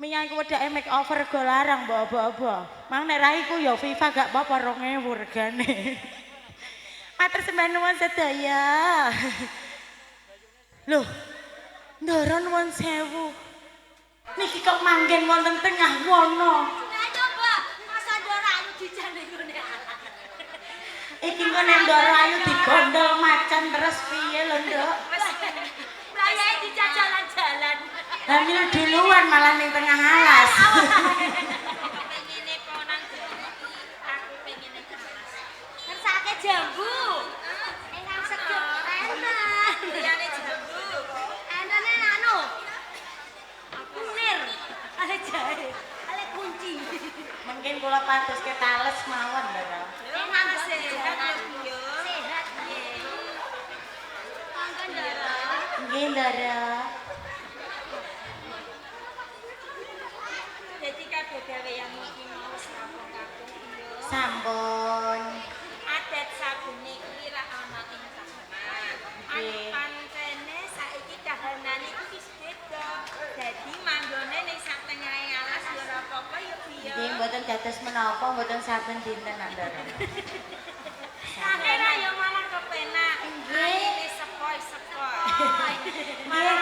Minyak ku wedake make over go larang mbok-mbok. Mang nek ra iku ya FIFA gak apa-apa 2000 regane. Matur sembah nuwun sedaya. Loh, ndara nuwun sewu. Niki kok manggen wonten tengah wana. Nah coba, masa ndara ayu dijane ngene. Iki kok nek ndara ayu digondol macan terus piye lho, Nduk? Rayae dijak jalan-jalan. Hamil duluan malah ning tengah alas. Pengine ponan aku pengine alas. Kersake jambu. Ingkang seger enten. Liyane jambu. Entene anu. Kunir. Ale jahe. Ale kunci. Mungkin kula padoske tales mawon lho. Enak sehat ya, sehat nggih. Mangga ndara. Nggih, Ndara. Jadi kabeh gawean iki mau sampun-sampun iya. Sampun. Adat sabune iki ra ana ing kahanan. Pancene saiki kahanan iku wis beda. Dadi manggone ning sak tengahe alas ya ora apa-apa ya biya. Nggih, mboten dados menapa, mboten saben dinten, Ndara. Kamera ya malah kepenak. Nggih, sepoi-sepoi. Nggih,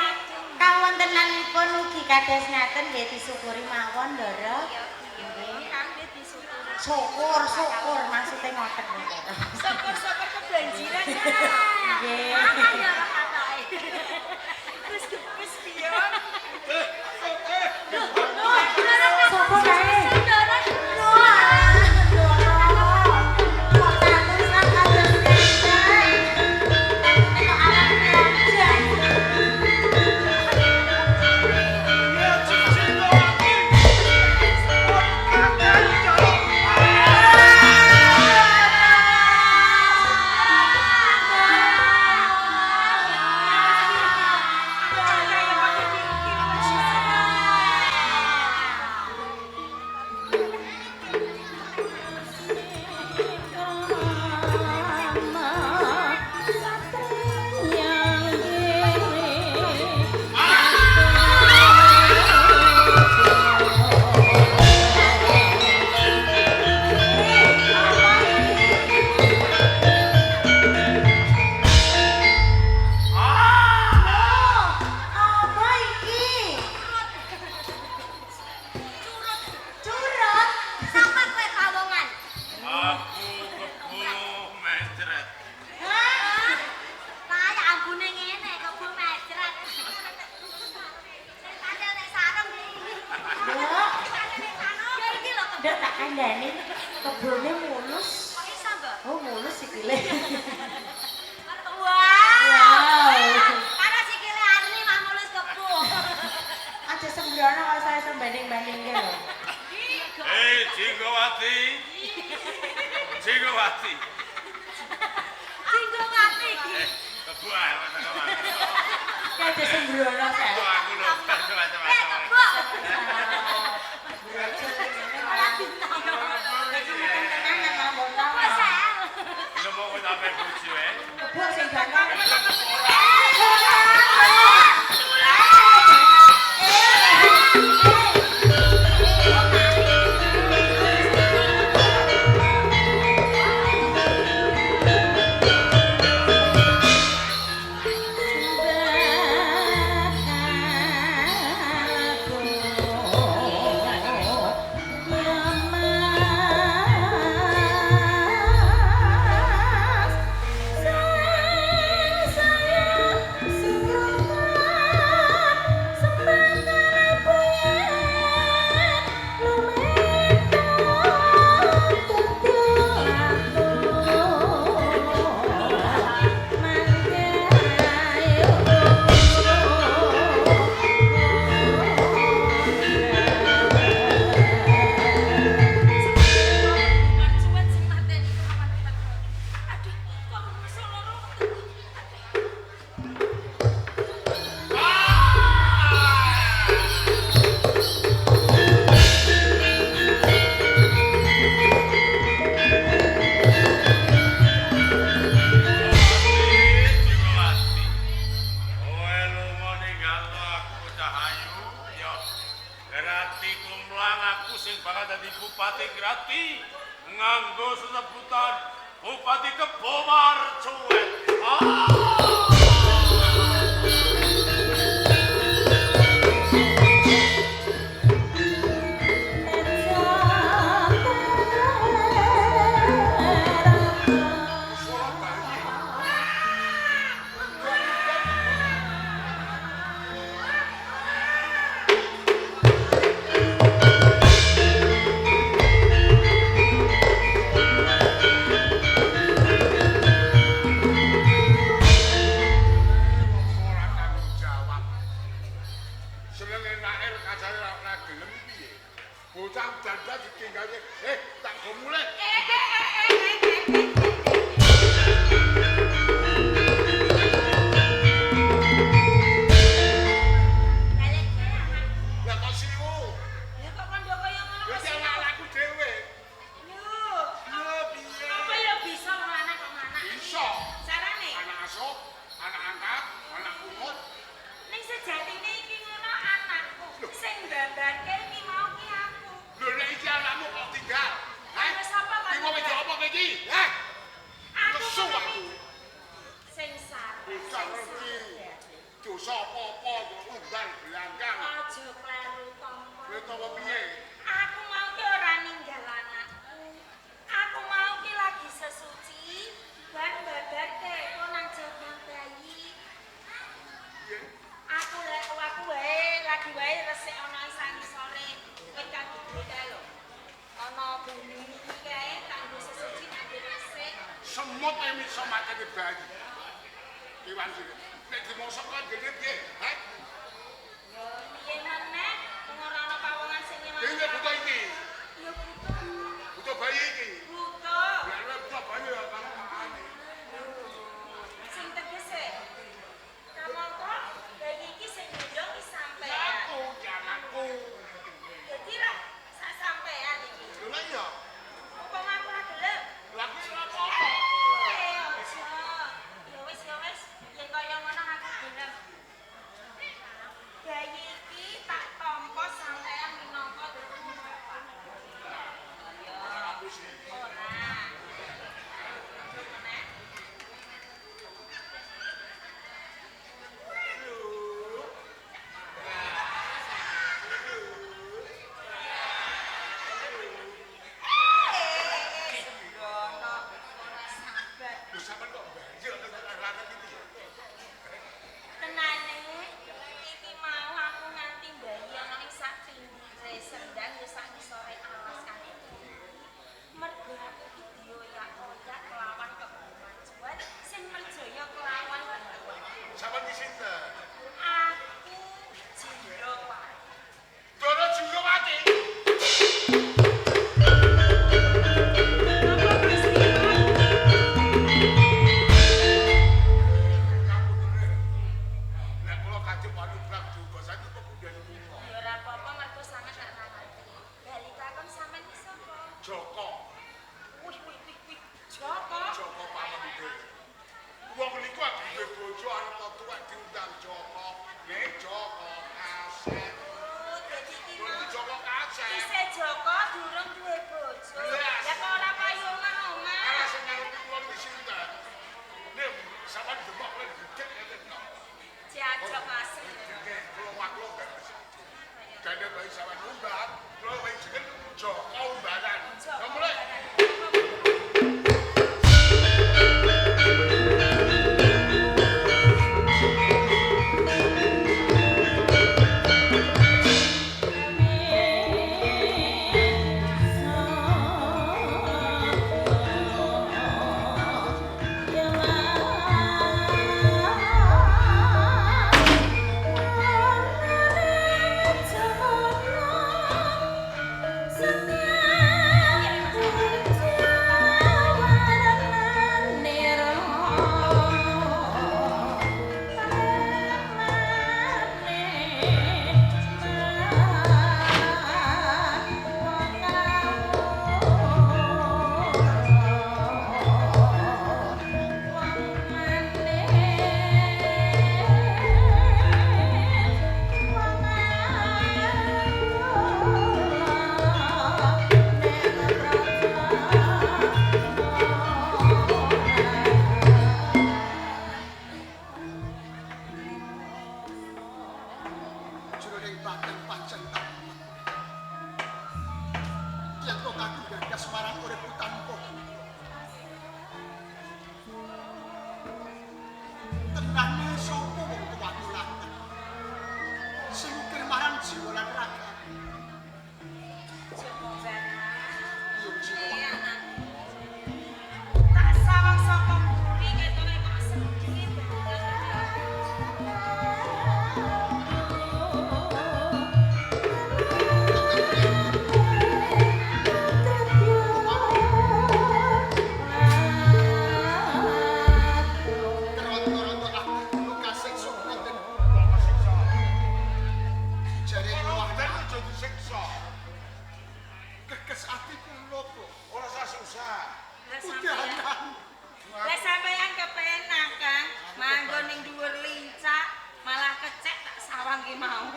kawontenanipun ugi kados ngaten nggih disyukuri mawon, Ndara. Nggih, kabeh disyukuri. Syukur maksudnya ngoten, Ndara. Syukur-syukur kebanjiran ya. Nggih. Makan ya ora katoke. Terus gepes piye? Sopo kae? Ndak tak kandhani kebone mulus. Kok iso, Mbak? Oh, mulus sikile. Wow. Karena sikile Arni mah mulus kebu. Aja sembrono kok saya sembanding-bandingke lho. Jinggowati. Jinggowati. Jinggowati. Kebu ae macam-macam. Aja sembrono saya. Aku lho, macam-macam. Kebu. Ora bintang. Tenan mawon ta. Lho mau sampe bojo e. Kebu sing bakal Sa Bupati Grati nganggo sesebutan Bupati Kebomarjo. Semut yang bisa mateni bayi. Iwan sih. Nek dimosok kan gede piye? Hah? Yo piye meneh ora ana pawongan sing nyewa. Dene butuh iki. Yo butuh. Butuh bayi iki. Butuh. Lah butuh bayi ya kan. Sing tegese. Kamangka bayi iki sing gendong ki sampean. Aku janganku. Dadi ra sak sampean iki. Lha iya. Upama aku ora gelem. Lah kuwi ora apa-apa. Yen kaya ngono aku gelem. Bayi iki tak tampa sampean minangka ibu bapak. Iya. Ora. Meneh. Lho sampean kok banjir ora iki. Tenane iki mau aku nganti bayi ana ing sak pinggire sendang ya sak ngisore alas kali. Mergo aku iki dioyak-oyak kelawan kemajuan sing merjaya kelawan ketuan. Sampean ki sinten? Aku Jindrawati. Doro Jindrawati. Apa Gusti? Nek kula kadhe wani brak juga saiki kok kudu niku. Ya ora apa-apa mergo sampe tak ngerti. Bali takon sampean iki sapa? Joko. Wih. Joko. Joko pamede. Wong niku aku duwe bojo arep tuwek diundang Joko. Nek Joko Kasep. Oh, dadi iki Wong mau Joko Kasep. isih Joko durung duwe bojo. Yes. Ya kok ora payu omah-omah. Ala sing ngerti kula di sinten. Nek sampean demok lek gedhe ngeten kok. Jajak asem. Nggih, kula waklo bagus. Dene bayi sampean undang, kula wae jeneng Joko Umbaran. Joko. Ya mulai. Setia badan pancen temen. Yen kok aku gagas marang uripku tanpa tenane sapa wong tuaku lanang sing ukir marang jiwa lan raga. Yo jiwa. Tak sawang saka buri ketone kok sedih banget. Keronto-ronto aku kulo kasih sukma den jare Orang keluarga dan jadi siksa. kekes atiku lho kok. Orang saya susah. Lah sampeyan Udahan. Lah sampeyan kepenak kan manggon ning dhuwur lincah malah kecek tak sawang ki mau.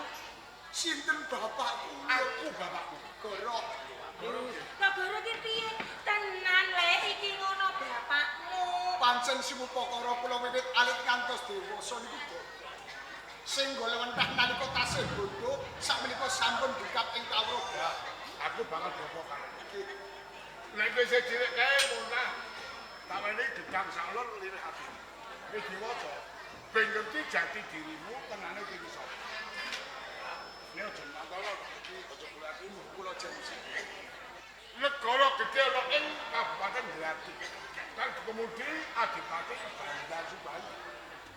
Sinten bapakku? Aku bapakku. Gorok. Lah goro ki piye? Tenan le iki ngono bapakmu. Pancen simu pakara kula wiwit alit ngantos dewasa niku kok. Sing golek wentah nalika tasih bondo sakmenika sampun dikap ing kawruh. Aku banget bapakku. Nek kowe sing cilik kae munah. Tawene gedang salur lirih ati. Wis diwaca. Ben ngerti jati dirimu tenane iki sapa. Nek aja ngakalo iki aja kulatimu kula janji. Negara gede ana ing Kabupaten Grati. Dan kemudi Adipati Bandar Subali.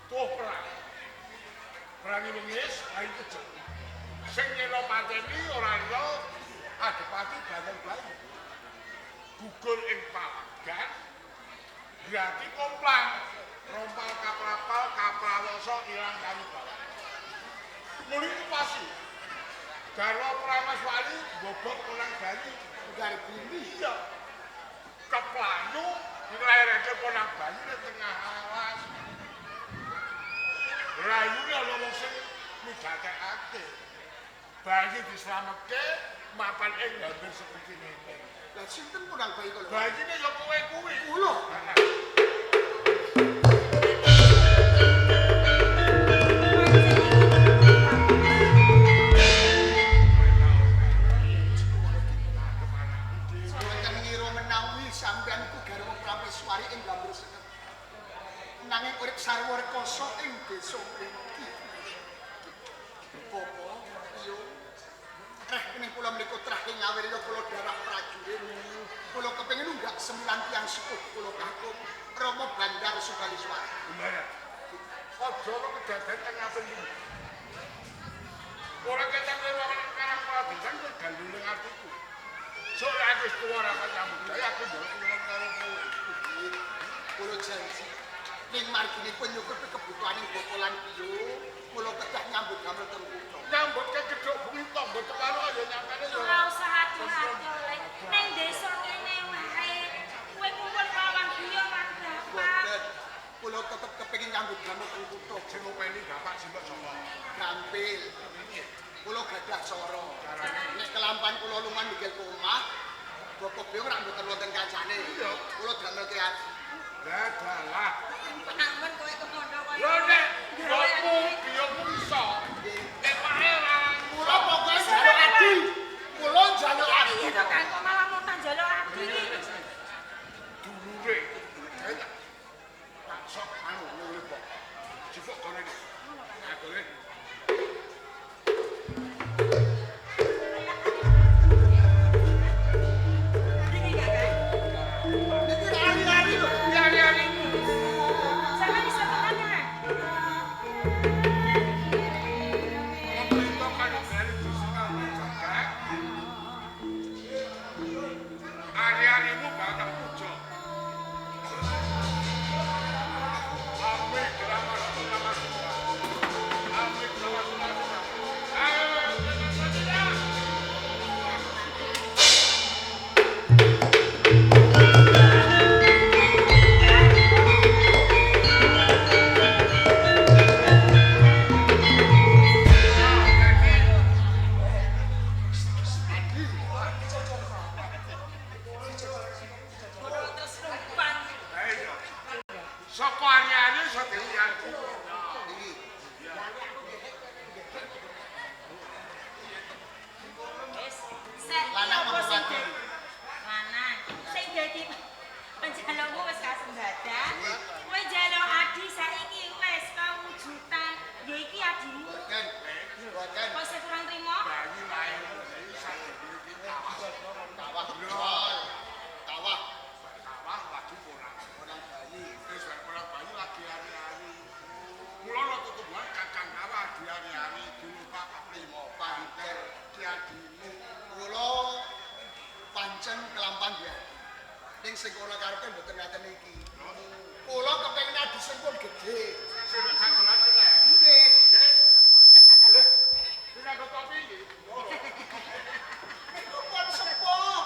Tuh perang. Perang wengis ae kecek. Sing nyela pateni ora liya Adipati Bandar Subali. Gugur ing Palagan. Grati komplang. Rompal kapal kaprawoso ilang kanibalan. Muli itu pasti. Garwa Pramas Wali bobok ulang Bali. Garbini. Iya. Keplanu nglairake ponang Bali ning tengah alas. Rayune ana wong sing migatekake. Bali dislametke mapan ing gambir seperti ini. Lah sinten kurang baik kula? Bayine ya kowe kuwi. Kula. Mboten ngira menawi sampeyan iku garwa Prameswari ing Gambir Seket. Nanging urip sarwa rekoso ing desa mriki. Apa? Yo. Ning kula menika trahing ngawirya kula darah prajurit. Kula kepengin unggah 9 tiyang sepuh kula kakung Rama Bandar Subaliswari. Bener. Aja kok kejadian teng ngapen iki. Ora ketang lewat karang pelajaran kok ganduleng atiku. Soale aku wis tuwa ora nyambut gawe aku ndelok nyuwun karo kowe. Kula janji ning margine kowe nyukupi kebutuhaning bapa lan biyo, kula kedah nyambut damel teng kutha. Nyambut ke gedhok bumi tangga teparo ya nyamane ya. Ora usah adu-adu le. Ning desa kene wae. Kowe kumpul lawan biyo lan bapak. Boten, kula tetep kepengin nyambut damel teng kutha. Sing ngopeni bapak sing kok sapa? Gampil. Kula gadah cara. Nek kelampan kula lungan nggih ke omah, bapak biyo ora mboten wonten kancane. Iya. Kula damel kreatif. Lah dalah. Penangan kowe kemondo kowe. Lho nek bapakmu biyo iso. Nek wae ora Kula pokoke jaluk adi. Kula jaluk adi. Iya to kan kok malah mau tanjalo adi iki. dulure. Tak sok anu ngene kok. Jipuk kene. Nah, kene. Iki gak kan? Niki ari-ari lho. Ari-ari. Sampeyan iso tenan ya? Pemerintah kan dari disekal jagat. Ari-arimu bakal pujo. Amik drama drama. Amik drama drama. Ayo, dadimu. Boten. Boten. Kok saya kurang terima? Bayi lain sak iki kawah. Kawah. Kawah. Kawah. Kawah lagi kurang. Orang bayi. Wis kurang bayi lagi hari-hari. Mula lo tutupan kakang kawah hari-hari dulu Pak Primo pancer kiadimu. Kula pancen kelampan ya. Ning sing kula karepe mboten ngaten iki. Kula kepengin adi sempul gedhe. sing gak kelan kene. Nggih. Nggih. Wis aku topi iki. Niku pun sepuh.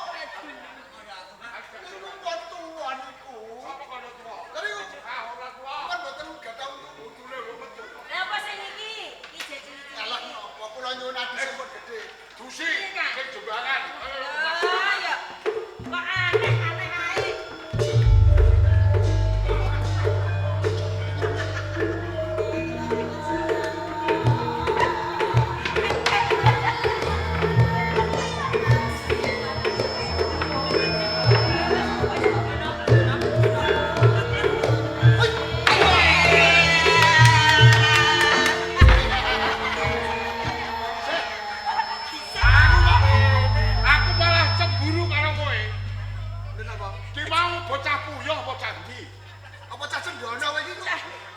Niku pun tuwa niku. Apa kono tuwa? Lha niku Ah ora tuwa. kan mboten gathah Utule lho metu. Lah apa sing iki? Iki jejeli. Alah napa kula nyuwun adi sempul gedhe. Dusi sing jembaran. Lah ya. Kok aneh-aneh ae. Aku malah cemburu karo kowe. Lha napa? Ki mau bocah puyuh apa candi? Apa cah cendono kowe iki kok?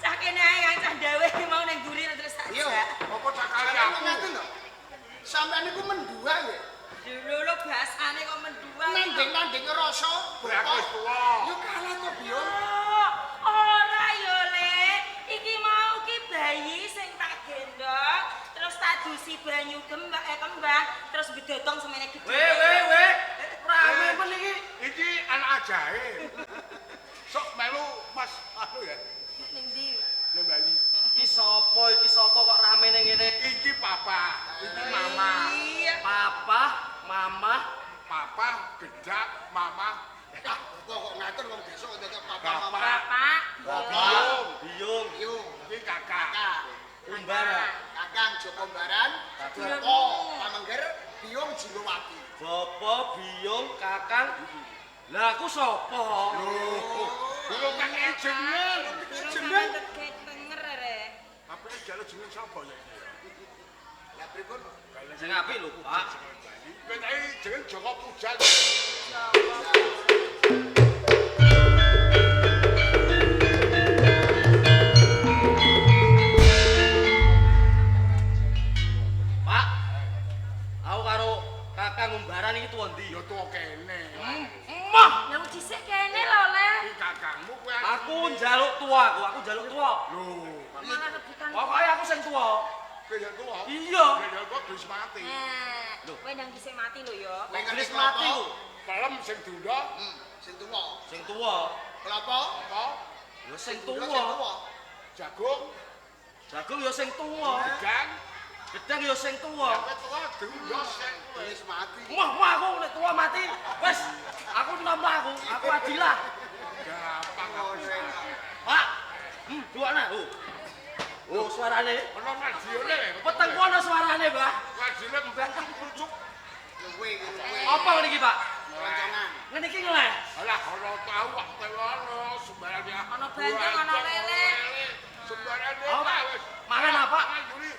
Cah kene ae yang cah dhewe mau ning guri terus tak Iya. jak. Apa cakale Sampeyan aku? ngaten to? Sampeyan niku mendua nggih. Dulu lo bahasane kok mendua. Nanding-nanding rasa Aku wis tuwa. Yo kalah to, Bion. Oh, ora yo, Le. Iki mau ki bayi sing tak gendong, terus tak dusi banyu kembang, terus bedotong semene gedhe. We. Rame men iki. Iki anak ajaib. Sok melu Mas anu ya. Ning ndi? Nang Bali. Iki sapa kok rame ning ngene? Iki papa, iki mama. Iya. Papa, mama, Papa gedak, mama Ah, kok ngaten wong desa kok papa Bapak. mama. Bapak. Biung. Biyung, Yo, Iki kakak. kakak. Umbara, Kakang Joko Baran, Biung. Joko Pamengger, Biung Jinggowati. Bapa, Biyung, Kakang. Lah aku sapa? Belum tak jeneng. Jeneng tenger re. Apa jare jeneng sapa ya iki? Lah pripun? Sing apik lho, Pak. Kowe tak jeneng Joko Pujan. Pak. Aku karo Kakang Umbaran iki tuwa ndi? Ya tuwa kene. Mah, Yang dhisik kene lho, Le. Iki kakangmu kowe aku njaluk tuwa, aku njaluk tuwa. Lho, Malah rebutan. Pokoke aku sing tuwa. kowe ya tuwa. Iya. Ya kok wis mati. Nah, kowe nang dhisik mati lho ya. Kowe ngerti Wis mati kelapa? lho. Kalem sing dunda Sing tuwa. Sing tuwa. Kelapa? apa? Ya sing Dunda tuwa. Jagung, Jagung ya sing tuwa. gedang, Gedang ya sing tuwa. kowe tuwa dunda sing kowe. Wis mati. Wah, aku nek tuwa mati. Wes, aku nomor aku adilah. Gampang Oh, aku. sing. Pak. Duana. Oh, suarane. Ono radione. Peteng kono suarane, Mbah. Radione mbantah pucuk. Luwe, luwe. Apa ngene iki, Pak? Rancangan. Ngene iki ngeleh. Alah ono tahu kok ono sembarang ya. Ono bandeng, ono lele. Sembarang Oh, ya wis. mangan apa? Mangan duri.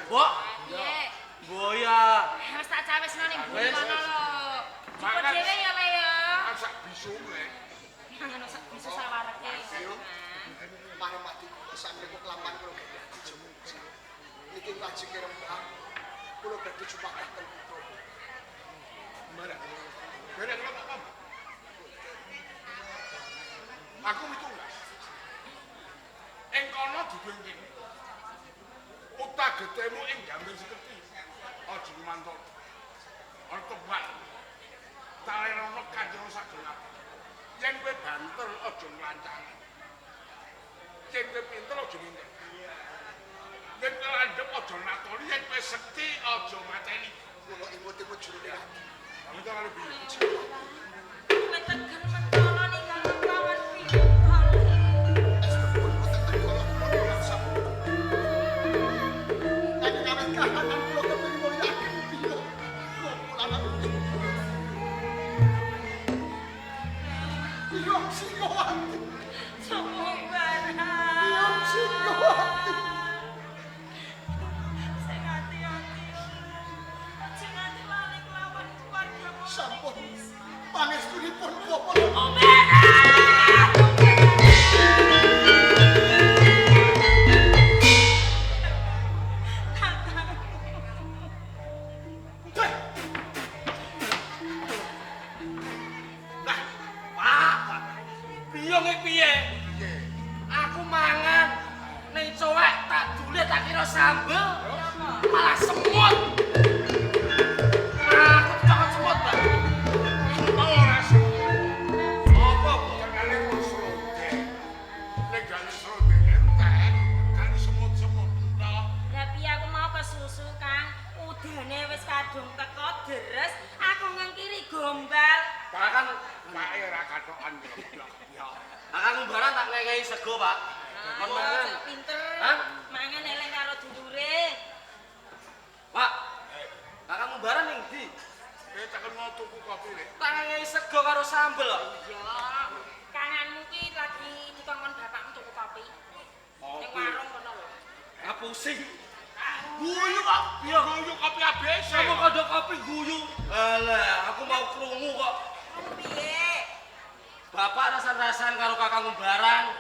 Mbok. Iya. Boya. Wis tak cawesno ning buri Wis. kono lho. Cepet Mangan. dhewe ya, Le ya. Masak bisu le. Ngono sak bisa sawareke. Mari mati sampe kok kelampan kula gede jemu. Niki kaji rembang. Kula badhe jupakaken putra. Marah. Barang apa? Aku mitulas. Ing kono dibengking. Uta getemu ing gambir seketi. Aja mantul. Ana tebak. Talerono kanjeng sagelap. Yen kowe banter aja nglancang. Yen kowe pinter aja minter. Yen kowe landhep aja natoli, yen kowe sekti aja mateni. Kula imut-imut jurune ati. Kamu jangan lebih. Metekan mentolo ninggal kawan pintal. Es kebun boten ten kula kula rasa. Nek kawet kahanan kula kepengin mulyake piye. Kula lan Biung Jinggowati. Sembarang. Biung Jinggowati. Sampun. Pangestunipun bapa. Biyong iki piye? Aku mangan ning cowek tak dulit tak kira sambel. Malah semut. Aku cocok semut, Pak. Ora semut. Apa terkale serode? Nek gale serode entek, kali semut-semut. Lah piye aku mau kesusu, Kang? Udane wis kadung teko deres, aku ngengkiri gombal. Bahkan pake ora katokan kok. Kakang Umbaran tak ngengehi sego, Pak. Kon mangan. Cek pinter. Hah? Mangan eleng karo dulure. Pak. Kakang Umbaran ning ndi? Tekan mau tuku kopi rek. Tak ngengehi sego karo sambel kok. Ya, kanganmu ki lagi dikongkon bapakmu tuku kopi. Ning warung kono lho. Pusing. Guyu kok. Iya, Guyu kopi ABC. kamu kodok kopi guyu. Alah, aku mau krungu kok. Piye? Bapak rasan-rasan karo Kakang Umbaran.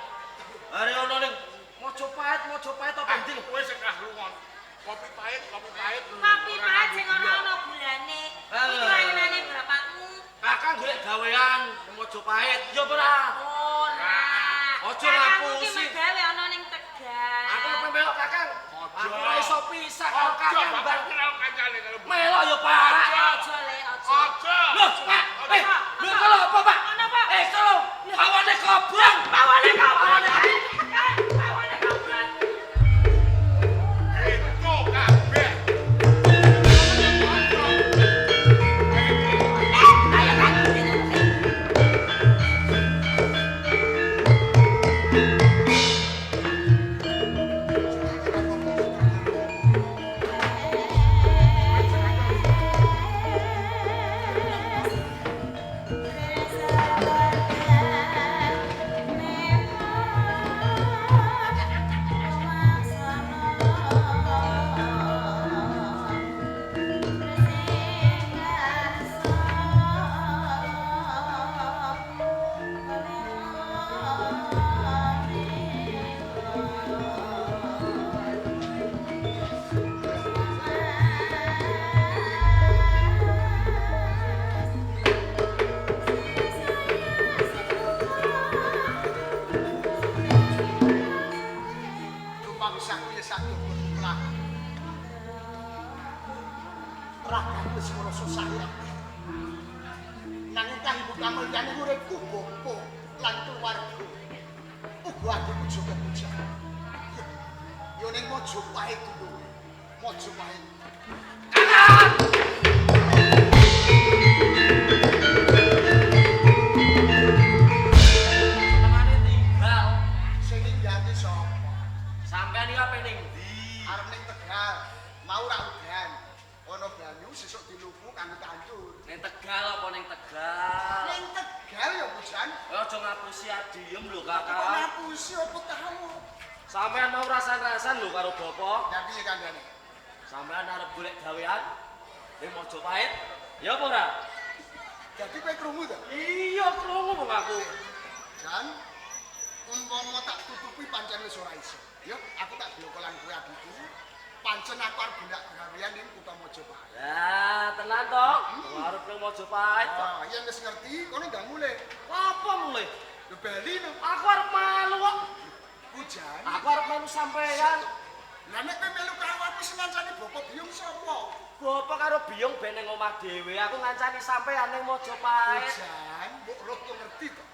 Are ono ning Mojopahit apa ndi? Wis setengah lungon. Kopi pahit. Kopi pahit sing ana gulane. Iku angenane bapakmu. Kakang golek gawean ning Mojopahit. Ya ora? Ora. Ojo ngapusi. Iki gawe ana ning Tegal. Aku lepe melok Kakang. Aku ora iso pisah karo Ojo Kakang bapak Umbaran. kenal kancane karo. Melok ya, Pak. Ojo le, ojo. Ojo. Loh, Pak. Lho kalau apa, Pak? Ana, Pak? Kalau bawane kobong. Bawane kobong. Bawane kabeh. Itu kabeh. Ragaku wis ngrasa sayang. Nanging kang ibu kamulyane uripku bapa lan keluarga. Uga adikku juga bujang. Yo ning Mojopahit kuwi. Mojopahit. Temane tinggal. Sing ninggal ki sapa? Sampeyan iki ape ning ndi? Arep ning Tegal. Mau ra udan. Ono banyu sesuk dilupu kanggo tandur. Ning Tegal apa ning Tegal? Ning Tegal ya bujang. Aja ngapusi adiem lho, Kok Kakak. ngapusi apa tahu? Sampeyan mau rasan-rasan lho karo bapak. Ya piye kandhane? Sampeyan arep golek gawean ning Mojopahit. Ya apa ora? Jadi kowe krungu to? Iya, krungu kok aku. Jan, umpama tak tutupi pancen wis ora iso. Ya, aku tak diokolan kowe adikku. Pancen aku arep golek gawean ning kutha Mojopahit. Ya, tenan to? Arep ning Mojopahit kok. Ah, yen wis ngerti, kono ndang mulih. Apa mulih? Lho bali no. Aku arep malu kok. Hujan. Aku arep melu sampeyan. Lah nek kowe melu karo aku sing ngancani bapak biyung sapa? Bapak karo Biyung ben ning omah dhewe. Aku ngancani sampeyan ning Mojopahit. Hujan, mbok rut ngerti to.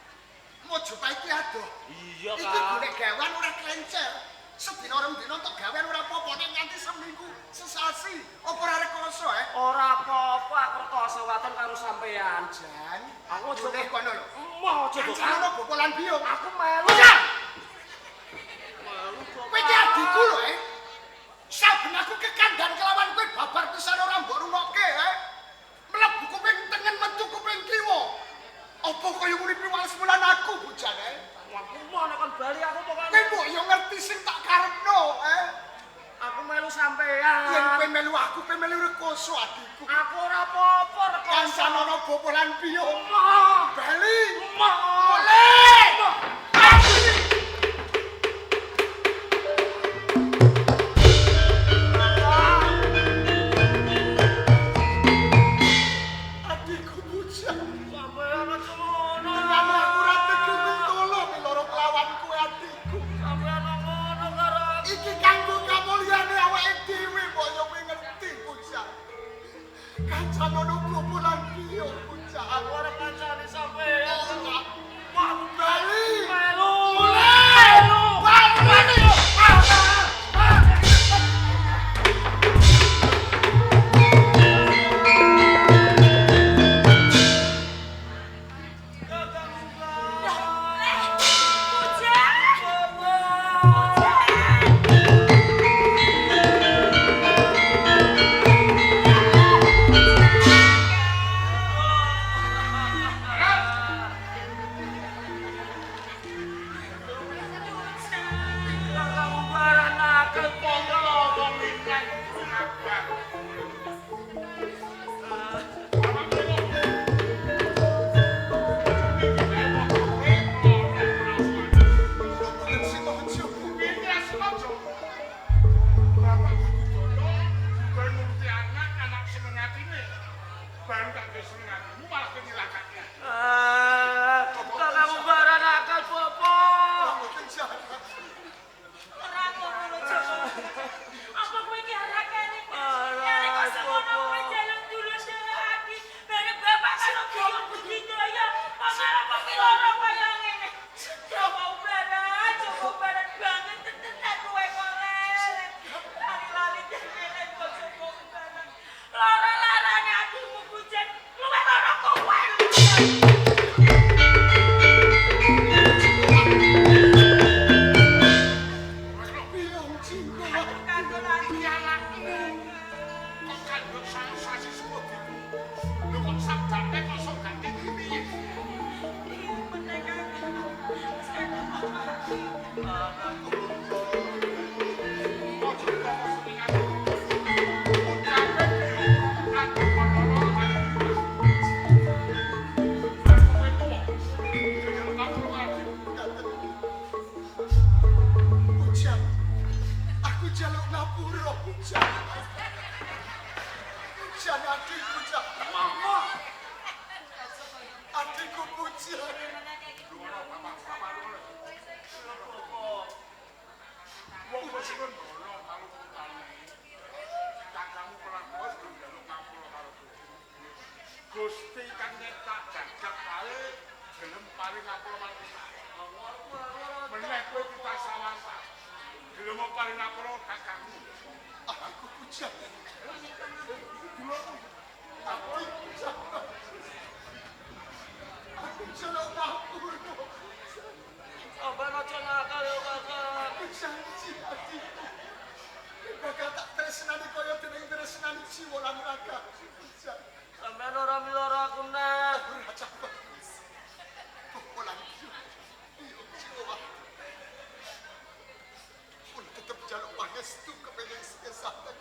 Mojopahit ki adoh. Iya, Iki Kak. golek gawean ora kelencer. Sedina rong dina tok gawean ora apa-apa nek nganti seminggu sesasi. Apa ora rekoso Ora apa-apa, aku rekoso waton karo sampeyan. Jan, Aku aku aja kono lho. Emoh aja kok. Kancane bapak lan biyung. Aku melu. Hujan! Melu kok. Kowe iki adikku lho, Saben aku kekandan kelawan kowe babar pisan ora mbok rungokke, Mlebu kuping tengen metu kuping kiwa. Apa kaya nguripi wales mulan aku, Bujan, Aku mau nek kon bali aku Kowe pokoke. mbok yo ngerti sing tak karepno, Aku melu sampeyan. Yen kowe melu aku kowe melu rekoso adikku. Aku ora apa-apa rekoso. Kancan ana bobolan piyo. Bali. Boleh. Adikku bujang. Sampeyan aja ngono. Tenan aku ora tegel tolong loro kelawan kowe adikku. Sampeyan ngono karo Iki kanggo kamulyane awake dhewe kok yo kowe ngerti bujang. Kancan ana bobolan piyo bujang. aku ora kancane sampeyan. Ora. Wah, Bali. melu. Melu. Bali. Bujang, aku jaluk ngapura bujang. Bujang adik bujang. Mama. Adikku bujang. Wong wis ngono karo utane. Kakangmu pelan bos njaluk ngapura karo Gusti kan tak jagat kae gelem paring ngapura marang meneh kowe kita sawasa. Gelem paring ngapura kakangmu. Aku bujang. Aku jaluk ngapura. Sampeyan aja nakal ya, Kakak. Aku janji adikku. Bakal tak tresnani kaya dening tresnani jiwa lan raga. Bujang. Sampeyan ora miloro aku neh. Ora capek. Bobolan jiwa. Pun tetep jaluk pangestu kepengen sekesatan.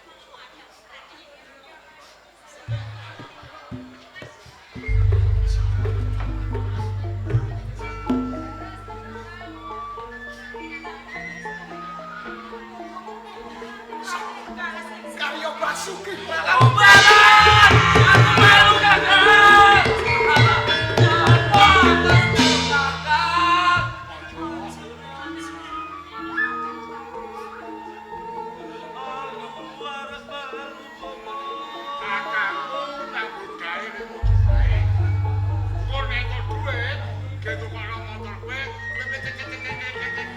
Karyo Basuki. Kamu balan! Aku malu, Kakak! Kakangmu nyambut gawe ning omahe. Kok nek kok dhuwit, ge tukokno motor kowe, kowe cek-cek-cek-cek.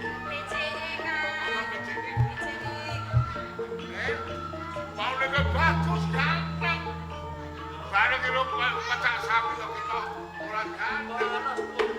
Mau nek bagus ganteng. Bareng karo pecah sapi kok kita ora ganteng.